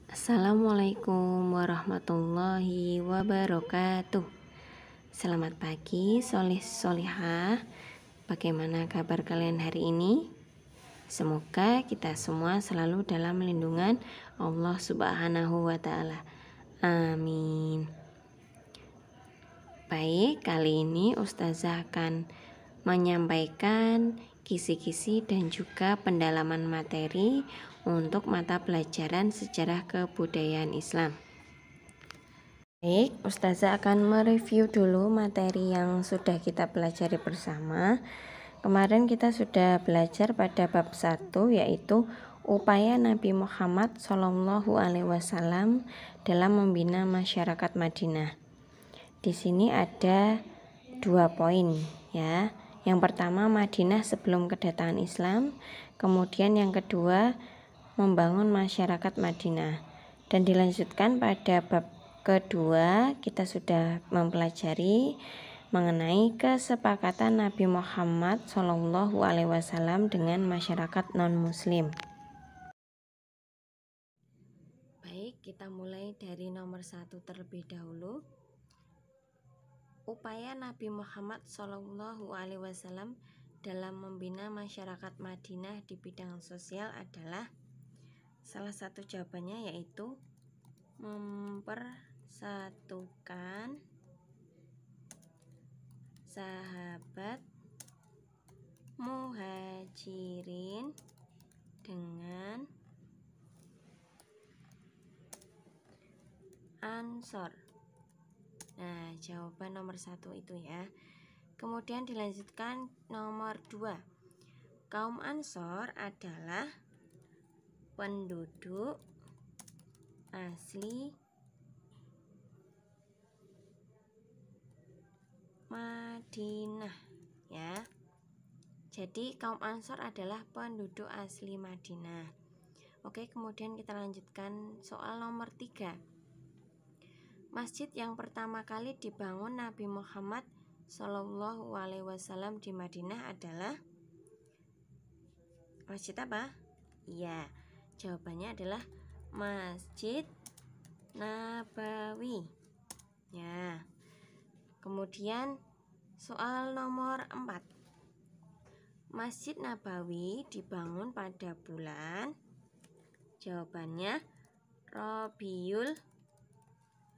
Assalamualaikum warahmatullahi wabarakatuh. Selamat pagi solihah. Bagaimana kabar kalian hari ini? Semoga kita semua selalu dalam lindungan Allah Subhanahu wa Ta'ala. Amin. Baik, kali ini Ustazah akan menyampaikan kisi-kisi dan juga pendalaman materi untuk mata pelajaran sejarah kebudayaan Islam. Baik, Ustazah akan mereview dulu materi yang sudah kita pelajari bersama. Kemarin kita sudah belajar pada bab 1, yaitu upaya Nabi Muhammad SAW dalam membina masyarakat Madinah. Di sini ada 2 poin ya. Yang pertama, Madinah sebelum kedatangan Islam. Kemudian yang kedua, membangun masyarakat Madinah. Dan dilanjutkan pada bab kedua, kita sudah mempelajari mengenai kesepakatan Nabi Muhammad SAW dengan masyarakat non-muslim. Baik, kita mulai dari nomor 1 terlebih dahulu. Upaya Nabi Muhammad SAW dalam membina masyarakat Madinah di bidang sosial adalah, salah satu jawabannya yaitu mempersatukan sahabat muhajirin dengan ansor. Nah, jawaban nomor 1 itu ya. Kemudian dilanjutkan nomor 2. Kaum Ansor adalah penduduk asli Madinah ya. Jadi kaum Ansor adalah penduduk asli Madinah. Oke, kemudian kita lanjutkan soal nomor 3. Masjid yang pertama kali dibangun Nabi Muhammad SAW di Madinah adalah masjid apa? Iya, jawabannya adalah Masjid Nabawi. Ya. Kemudian soal nomor 4. Masjid Nabawi dibangun pada bulan, jawabannya Rabiul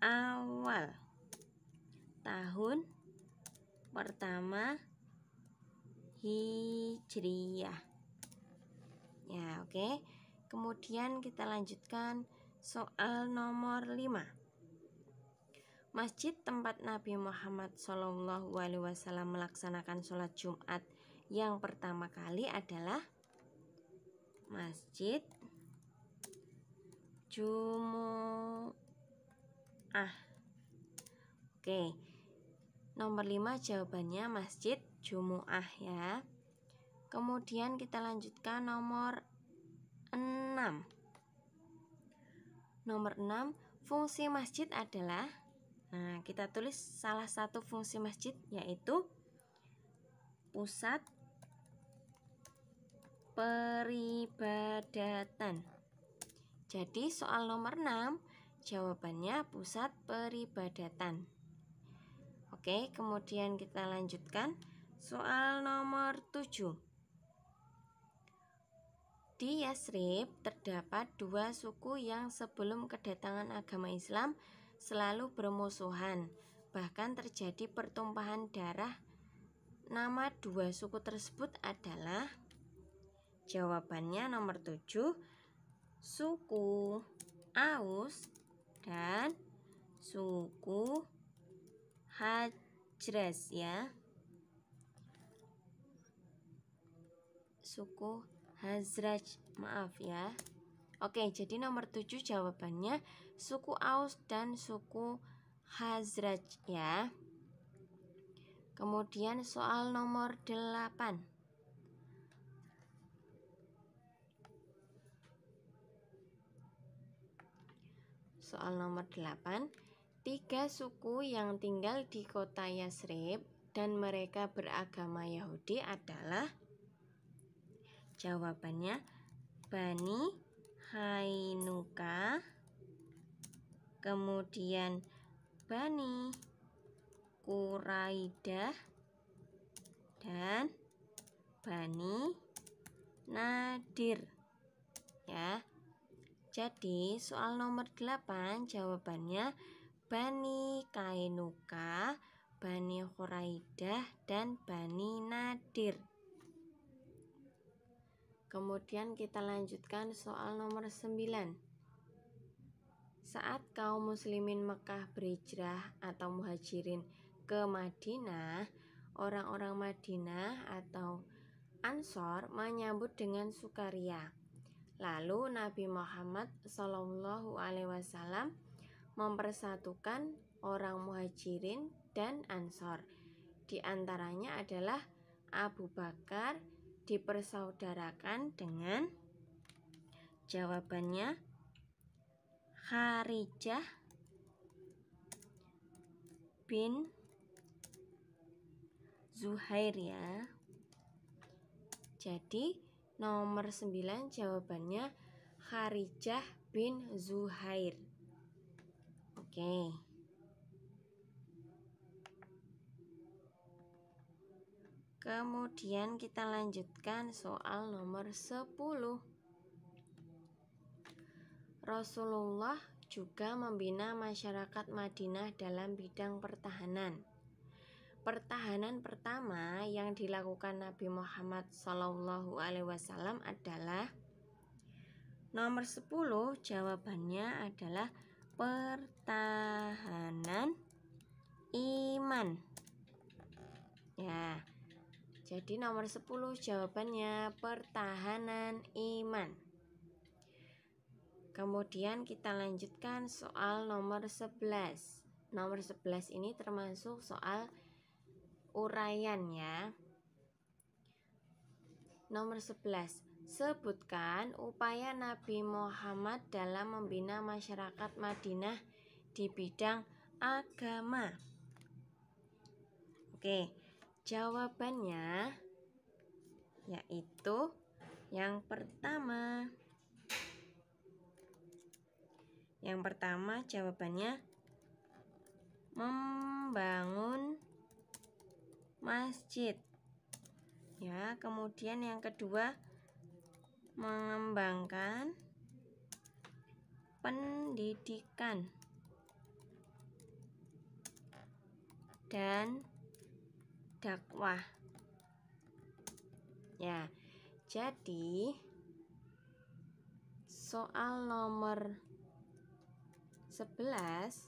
Awal, tahun pertama Hijriyah. Ya, oke. Kemudian kita lanjutkan soal nomor 5. Masjid tempat Nabi Muhammad SAW melaksanakan sholat Jumat yang pertama kali adalah Masjid Jumu'ah. Oke, nomor 5 jawabannya Masjid Jumu'ah ya. Kemudian kita lanjutkan nomor 6. Nomor 6, fungsi masjid adalah, nah kita tulis salah satu fungsi masjid yaitu pusat peribadatan. Jadi soal nomor 6 jawabannya pusat peribadatan. Oke, kemudian kita lanjutkan soal nomor 7. Di Yasrib terdapat 2 suku yang sebelum kedatangan agama Islam selalu bermusuhan. Bahkan terjadi pertumpahan darah. Nama 2 suku tersebut adalah, jawabannya nomor 7, suku Aus dan suku Hajraj ya. Suku Hazraj, maaf ya. Oke, jadi nomor 7 jawabannya suku Aus dan suku Hazraj ya. Kemudian soal nomor 8. Soal nomor 8. 3 suku yang tinggal di kota Yasrib dan mereka beragama Yahudi adalah, jawabannya Bani Hainuka, kemudian Bani Quraidah, dan Bani Nadir ya. Jadi soal nomor 8 jawabannya Bani Kainuka, Bani Quraidah, dan Bani Nadir. Kemudian kita lanjutkan soal nomor 9. Saat kaum muslimin Mekah berhijrah atau muhajirin ke Madinah, orang-orang Madinah atau Ansor menyambut dengan sukaria. Lalu Nabi Muhammad SAW mempersatukan orang muhajirin dan Ansor. Di antaranya adalah Abu Bakar dipersaudarakan dengan, jawabannya Kharijah bin Zuhair ya. Jadi nomor 9 jawabannya Kharijah bin Zuhair. Oke. Kemudian kita lanjutkan soal nomor 10. Rasulullah juga membina masyarakat Madinah dalam bidang pertahanan. Pertahanan pertama yang dilakukan Nabi Muhammad SAW adalah nomor 10, jawabannya adalah pertahanan iman. Ya. Jadi nomor 10 jawabannya pertahanan iman. Kemudian kita lanjutkan soal nomor 11. Nomor 11 ini termasuk soal uraian ya. Nomor 11. Sebutkan upaya Nabi Muhammad dalam membina masyarakat Madinah di bidang agama. Oke, jawabannya yaitu yang pertama. Yang pertama jawabannya membangun masjid. Ya, kemudian yang kedua mengembangkan pendidikan dan dakwah. Ya, jadi soal nomor 11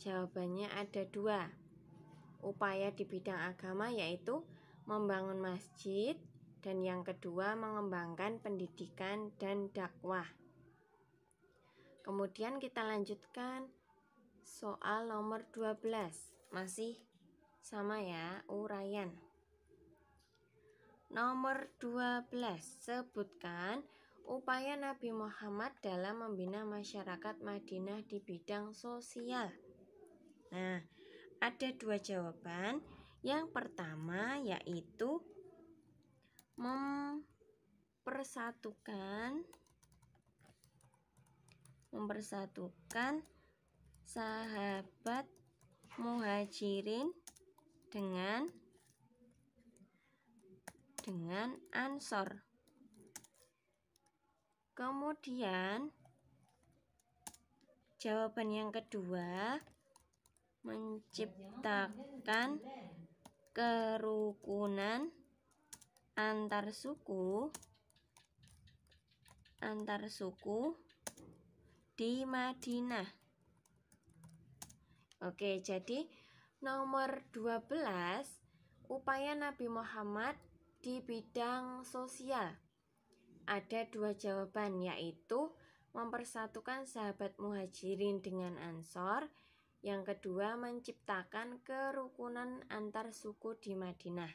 jawabannya ada 2. Upaya di bidang agama yaitu membangun masjid, dan yang kedua mengembangkan pendidikan dan dakwah. Kemudian kita lanjutkan soal nomor 12. Masih sama ya, uraian. Nomor 12, sebutkan upaya Nabi Muhammad dalam membina masyarakat Madinah di bidang sosial. Nah, ada 2 jawaban. Yang pertama yaitu mempersatukan sahabat muhajirin dengan Ansor. Kemudian jawaban yang kedua menciptakan kerukunan antar suku di Madinah. Oke, jadi nomor 12 upaya Nabi Muhammad di bidang sosial. Ada 2 jawaban yaitu mempersatukan sahabat muhajirin dengan Ansor. Yang kedua menciptakan kerukunan antar suku di Madinah.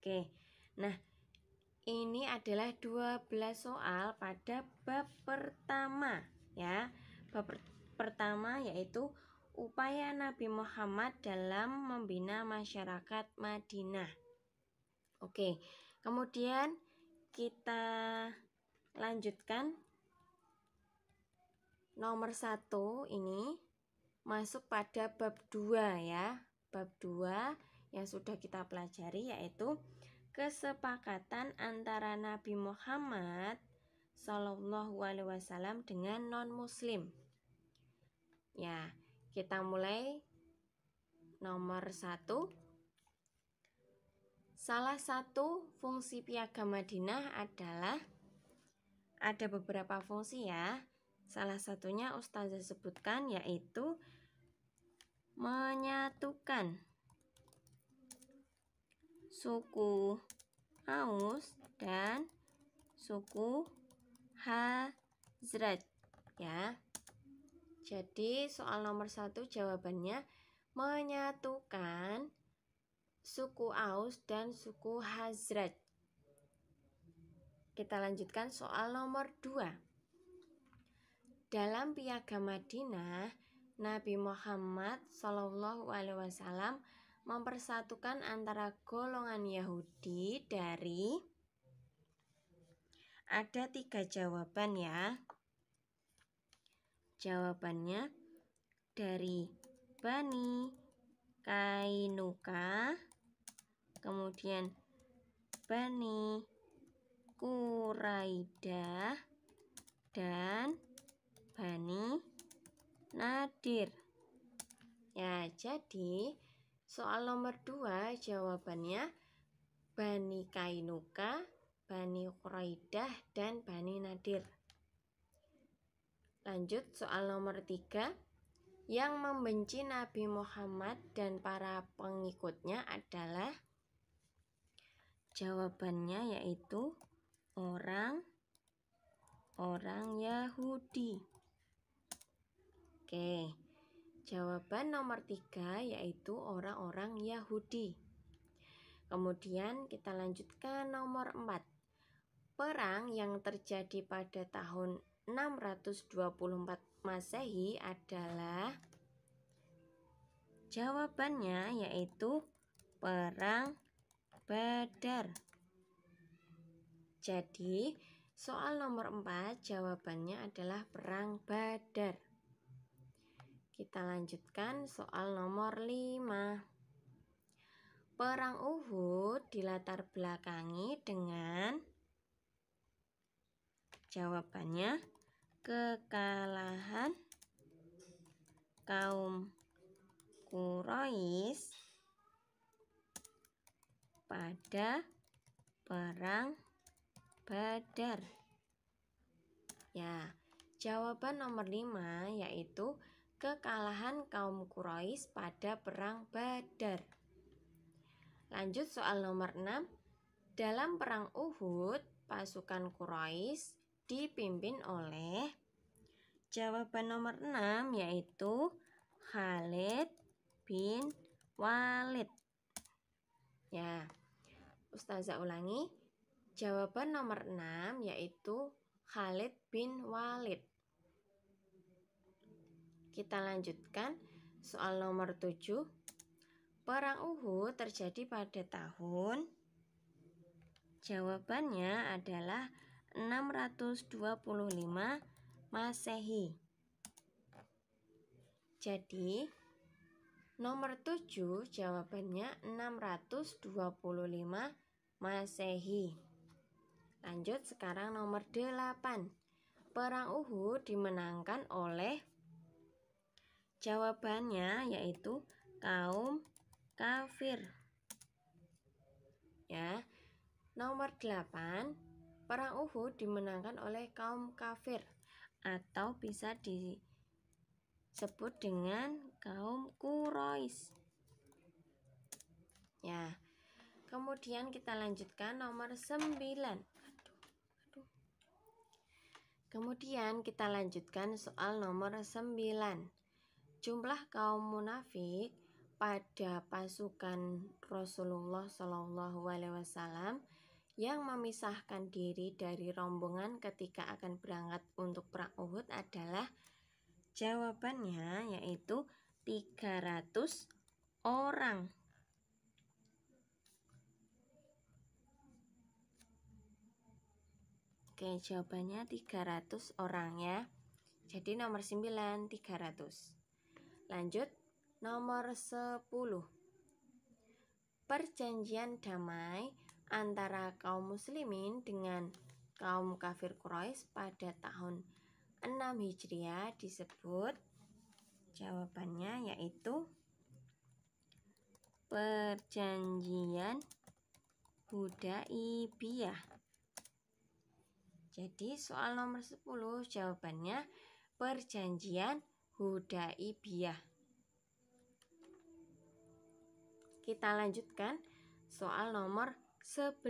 Oke, nah ini adalah 12 soal pada bab pertama ya. Bab pertama yaitu upaya Nabi Muhammad dalam membina masyarakat Madinah. Oke, kemudian kita lanjutkan nomor 1 ini masuk pada bab 2 ya. Bab 2 yang sudah kita pelajari yaitu kesepakatan antara Nabi Muhammad Shallallahu Alaihi Wasallam dengan non-muslim. Ya, kita mulai nomor 1. Salah satu fungsi Piagam Madinah adalah ada beberapa fungsi ya. Salah satunya Ustazah sebutkan yaitu menyatukan suku Aus dan suku Khazraj ya. Jadi soal nomor 1 jawabannya menyatukan suku Aus dan suku Khazraj. Kita lanjutkan soal nomor 2. Dalam Piagam Madinah, Nabi Muhammad SAW mempersatukan antara golongan Yahudi dari ada 3 jawaban ya. Jawabannya dari Bani Kainuka, kemudian Bani Quraidah dan Bani Nadir. Ya, jadi soal nomor 2 jawabannya Bani Kainuka, Bani Quraidah dan Bani Nadir. Lanjut soal nomor 3. Yang membenci Nabi Muhammad dan para pengikutnya adalah jawabannya yaitu orang Yahudi. Oke, jawaban nomor 3 yaitu orang-orang Yahudi. Kemudian kita lanjutkan nomor 4. Perang yang terjadi pada tahun 624 Masehi adalah jawabannya yaitu Perang Badar. Jadi soal nomor 4 jawabannya adalah Perang Badar. Kita lanjutkan soal nomor 5. Perang Uhud dilatar belakangi dengan jawabannya kekalahan kaum Quraisy pada Perang Badar. Ya, jawaban nomor 5 yaitu kekalahan kaum Quraisy pada Perang Badar. Lanjut soal nomor 6. Dalam Perang Uhud, pasukan Quraisy dipimpin oleh jawaban nomor 6 yaitu Khalid bin Walid. Ya, Ustazah ulangi. Jawaban nomor 6 yaitu Khalid bin Walid. Kita lanjutkan soal nomor 7. Perang Uhud terjadi pada tahun, jawabannya adalah 625 Masehi. Jadi nomor 7 jawabannya 625 Masehi. Lanjut sekarang nomor 8. Perang Uhud dimenangkan oleh, jawabannya yaitu kaum kafir. Ya. Nomor 8. Perang Uhud dimenangkan oleh kaum kafir atau bisa disebut dengan kaum Quraisy. Ya. Kemudian kita lanjutkan nomor 9. Kemudian kita lanjutkan soal nomor 9. Jumlah kaum munafik pada pasukan Rasulullah SAW yang memisahkan diri dari rombongan ketika akan berangkat untuk perang Uhud adalah, jawabannya yaitu 300 orang. Oke, jawabannya 300 orang ya. Jadi nomor 9 300. Lanjut nomor 10. Perjanjian damai antara kaum muslimin dengan kaum kafir Quraisy pada tahun 6 Hijriah disebut, jawabannya yaitu Perjanjian Hudaibiyah. Jadi soal nomor 10 jawabannya Perjanjian Hudaibiyah. Kita lanjutkan soal nomor 11.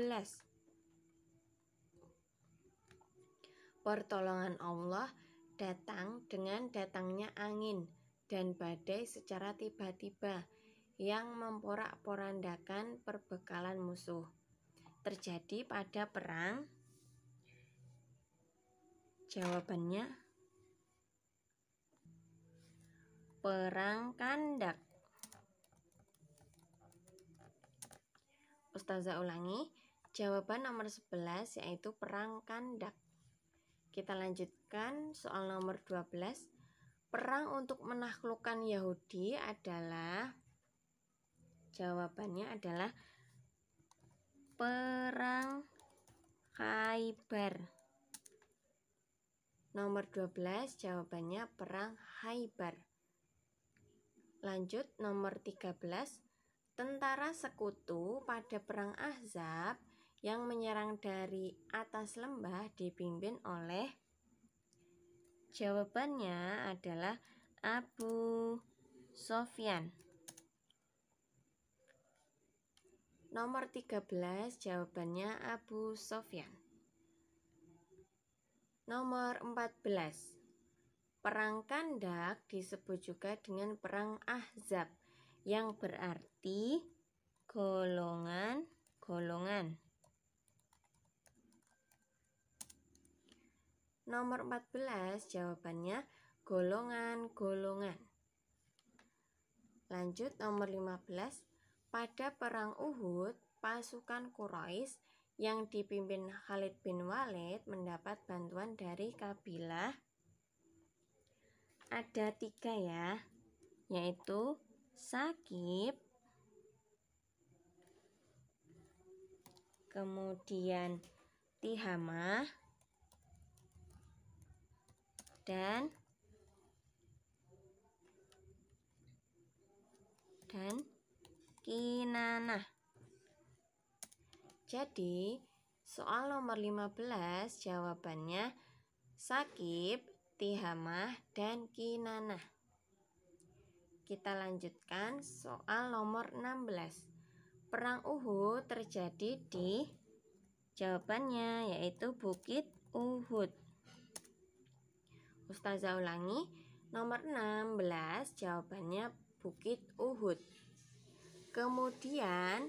Pertolongan Allah datang dengan datangnya angin dan badai secara tiba-tiba yang memporak-porandakan perbekalan musuh. Terjadi pada perang. Jawabannya Perang Khandaq. Ustazah ulangi, jawaban nomor 11 yaitu Perang Khandaq. Kita lanjutkan soal nomor 12. Perang untuk menaklukkan Yahudi adalah, jawabannya adalah Perang Khaybar. Nomor 12 jawabannya Perang Khaybar. Lanjut nomor 13. Tentara sekutu pada perang Ahzab yang menyerang dari atas lembah dipimpin oleh, jawabannya adalah Abu Sofyan. Nomor 13 jawabannya Abu Sofyan. Nomor 14. Perang Khandaq disebut juga dengan Perang Ahzab yang berarti golongan-golongan. Nomor 14 jawabannya golongan-golongan. Lanjut nomor 15. Pada perang Uhud, pasukan Quraisy yang dipimpin Khalid bin Walid mendapat bantuan dari kabilah, ada 3 ya, yaitu Saqif, kemudian Tihamah, dan Kinanah. Jadi soal nomor 15 jawabannya Saqif, Tihamah, dan Kinanah. Kita lanjutkan soal nomor 16. Perang Uhud terjadi di, jawabannya yaitu Bukit Uhud. Ustazah ulangi, nomor 16 jawabannya Bukit Uhud. Kemudian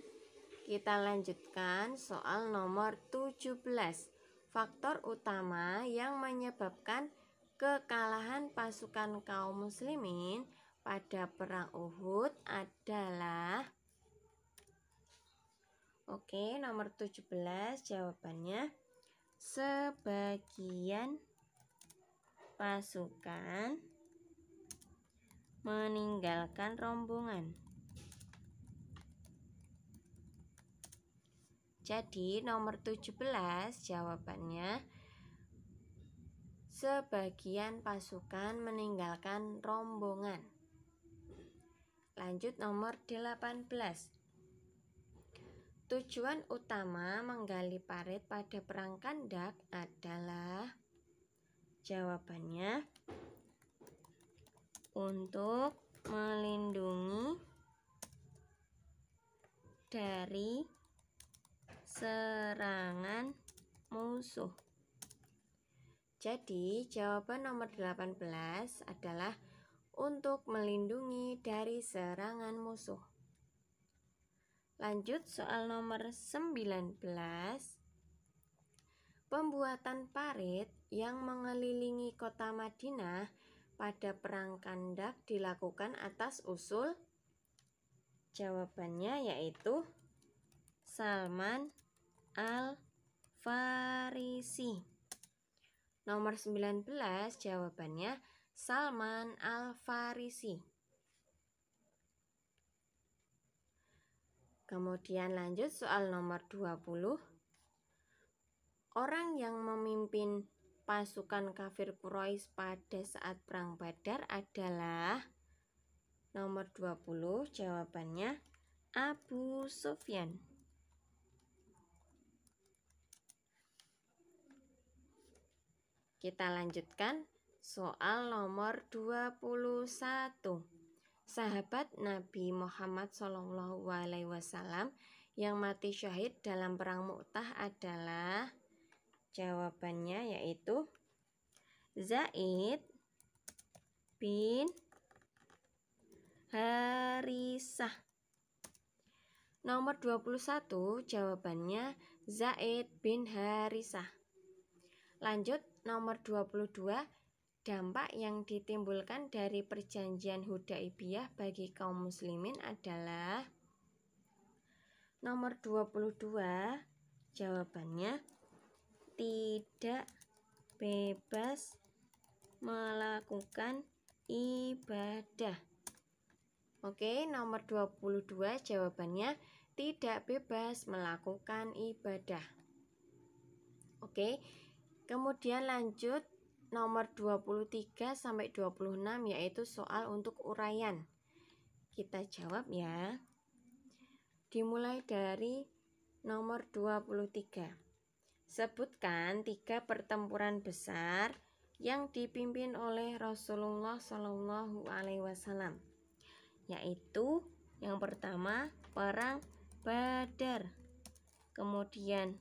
kita lanjutkan soal nomor 17. Faktor utama yang menyebabkan kekalahan pasukan kaum muslimin pada perang Uhud adalah, oke, nomor 17 jawabannya sebagian pasukan meninggalkan rombongan. Jadi nomor 17 jawabannya sebagian pasukan meninggalkan rombongan. Lanjut nomor 18. Tujuan utama menggali parit pada perang Khandaq adalah, jawabannya untuk melindungi dari serangan musuh. Jadi jawaban nomor 18 adalah untuk melindungi dari serangan musuh. Lanjut soal nomor 19. Pembuatan parit yang mengelilingi kota Madinah pada perang Khandaq dilakukan atas usul, jawabannya yaitu Salman Al-Farisi. Nomor 19 jawabannya Salman Al-Farisi. Kemudian lanjut soal nomor 20. Orang yang memimpin pasukan kafir Quraisy pada saat perang Badar adalah nomor 20, jawabannya Abu Sufyan. Kita lanjutkan soal nomor 21. Sahabat Nabi Muhammad SAW yang mati syahid dalam perang Mu'tah adalah, jawabannya yaitu Zaid bin Harisah. Nomor 21 jawabannya Zaid bin Harisah. Lanjut nomor 22. Dampak yang ditimbulkan dari perjanjian Hudaibiyah bagi kaum muslimin adalah nomor 22, jawabannya tidak bebas melakukan ibadah. Oke, nomor 22 jawabannya tidak bebas melakukan ibadah. Oke, kemudian lanjut nomor 23 sampai 26 yaitu soal untuk uraian. Kita jawab ya. Dimulai dari nomor 23. Sebutkan 3 pertempuran besar yang dipimpin oleh Rasulullah SAW. Yaitu yang pertama perang Badar, kemudian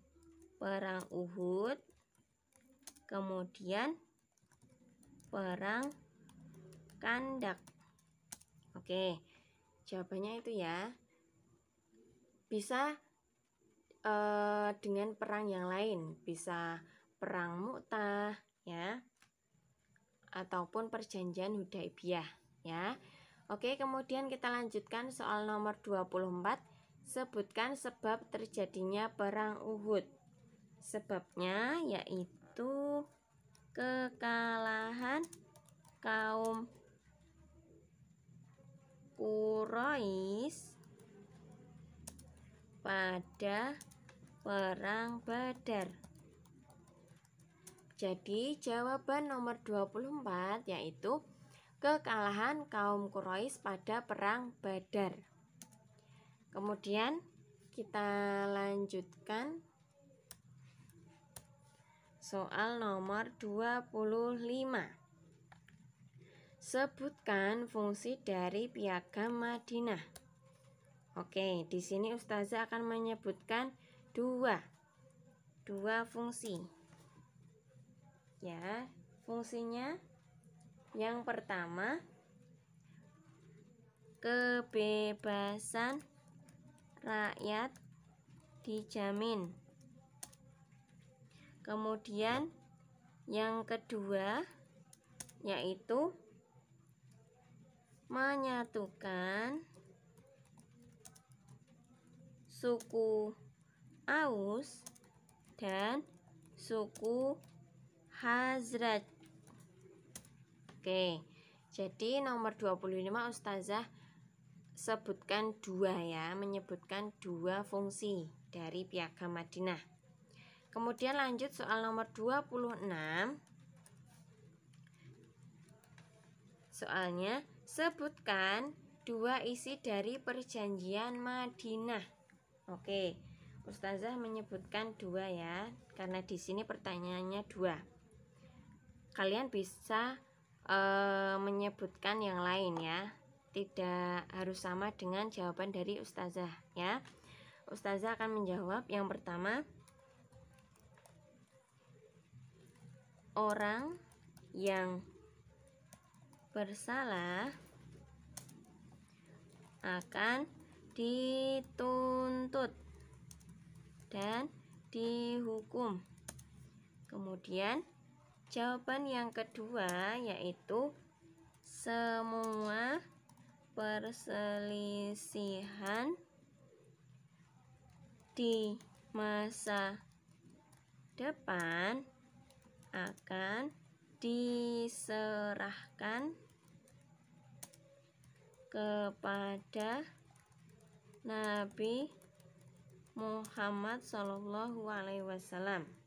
perang Uhud, kemudian perang Kandak. Oke, jawabannya itu ya. Bisa dengan perang yang lain, bisa perang Mu'tah ya, ataupun perjanjian Hudaibiyah ya. Oke, kemudian kita lanjutkan soal nomor 24. Sebutkan sebab terjadinya perang Uhud. Sebabnya yaitu kekalahan kaum Quraisy pada perang Badar. Jadi jawaban nomor 24 yaitu kekalahan kaum Quraisy pada perang Badar. Kemudian kita lanjutkan soal nomor 25. Sebutkan fungsi dari Piagam Madinah. Oke, di sini Ustazah akan menyebutkan dua fungsi. Ya, fungsinya yang pertama kebebasan rakyat dijamin. Kemudian yang kedua yaitu menyatukan suku Aus dan suku Khazraj. Oke, jadi nomor 25 Ustazah sebutkan dua ya, menyebutkan dua fungsi dari Piagam Madinah. Kemudian lanjut soal nomor 26. Soalnya, sebutkan dua isi dari perjanjian Madinah. Oke, Ustazah menyebutkan dua ya, karena di sini pertanyaannya dua. Kalian bisa menyebutkan yang lain ya, tidak harus sama dengan jawaban dari Ustazah ya. Ustazah akan menjawab yang pertama, orang yang bersalah akan dituntut dan dihukum. Kemudian jawaban yang kedua yaitu semua perselisihan di masa depan akan diserahkan kepada Nabi Muhammad SAW.